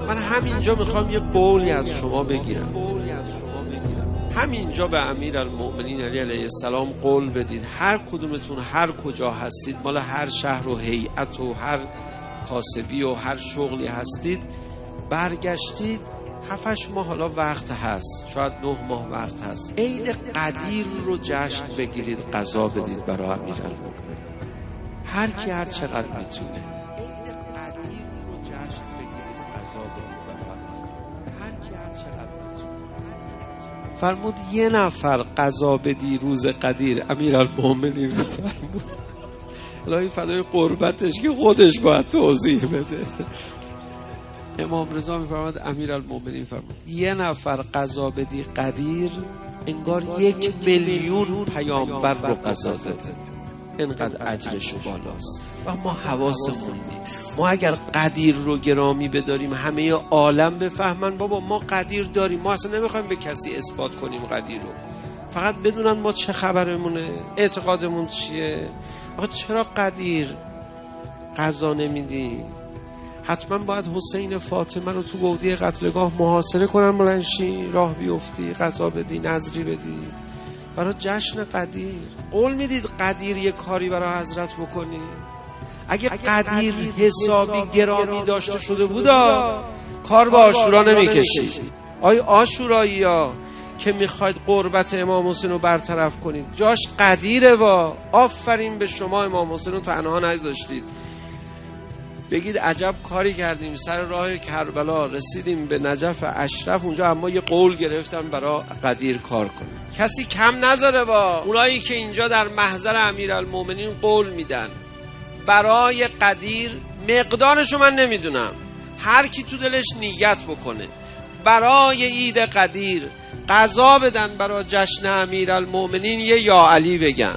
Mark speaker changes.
Speaker 1: من همینجا میخوام یه قولی از شما بگیرم. همینجا به امیرالمؤمنین علی علیه السلام قول بدید، هر کدومتون هر کجا هستید، مال هر شهر و هیئت و هر کاسبی و هر شغلی هستید، برگشتید 7-8 ماه حالا وقت هست، شاید 9 ماه وقت هست، عید قدیر رو جشن بگیرید، غذا بدید برای امیرالمؤمنین. هر کی هر چقدر میتونه عید قدیر رو جشن بگیرید، غذا بدید برای امیرالمؤمنین. هر کی هر چقدر میتونه. فرمود یه نفر غذا بدی روز قدیر، امیرالمؤمنین فرمود الهی فدای قربتش که خودش باید توضیح بده. امام رضا میفرماد امیرالمؤمنین فرمود یه نفر غذا بدی قدیر، انگار 1,000,000 پیامبر رو غذا داده، اینقدر اجرش بالاست. و ما حواسمون نیست. ما اگر قدیر رو گرامی بداریم، همه عالم بفهمن بابا ما قدیر داریم، ما اصلا نمیخوایم به کسی اثبات کنیم قدیر رو، فقط بدونن ما چه خبرمونه، اعتقادمون چیه. آقا چرا قدیر قضا نمیدی؟ حتما باید حسین فاطمه رو تو گودی قتلگاه محاصره کنن، بلنشی راه بیفتی، قضا بدی، نذری بدی برای جشن قدیر. قول میدید قدیر یه کاری برای حضرت بکنی؟ اگه قدیر حسابی گرامی داشته شده بودا کار با عاشورا نمیکشید. آی عاشورایی ها که میخواید قربت امام حسین رو برطرف کنید، جاش قدیره. وا آفرین به شما، امام حسین رو تنها نذاشتید. بگید عجب کاری کردیم، سر راه کربلا رسیدیم به نجف اشرف، اونجا اما یه قول گرفتن برای قدیر کار کنیم. کسی کم نذاره با اونایی که اینجا در محضر امیرالمؤمنین قول میدن برای قدیر. مقدارشو من نمیدونم، هر کی تو دلش نیت بکنه برای عید قدیر قضا بدن برای جشن امیرالمؤمنین، یه یا علی بگن.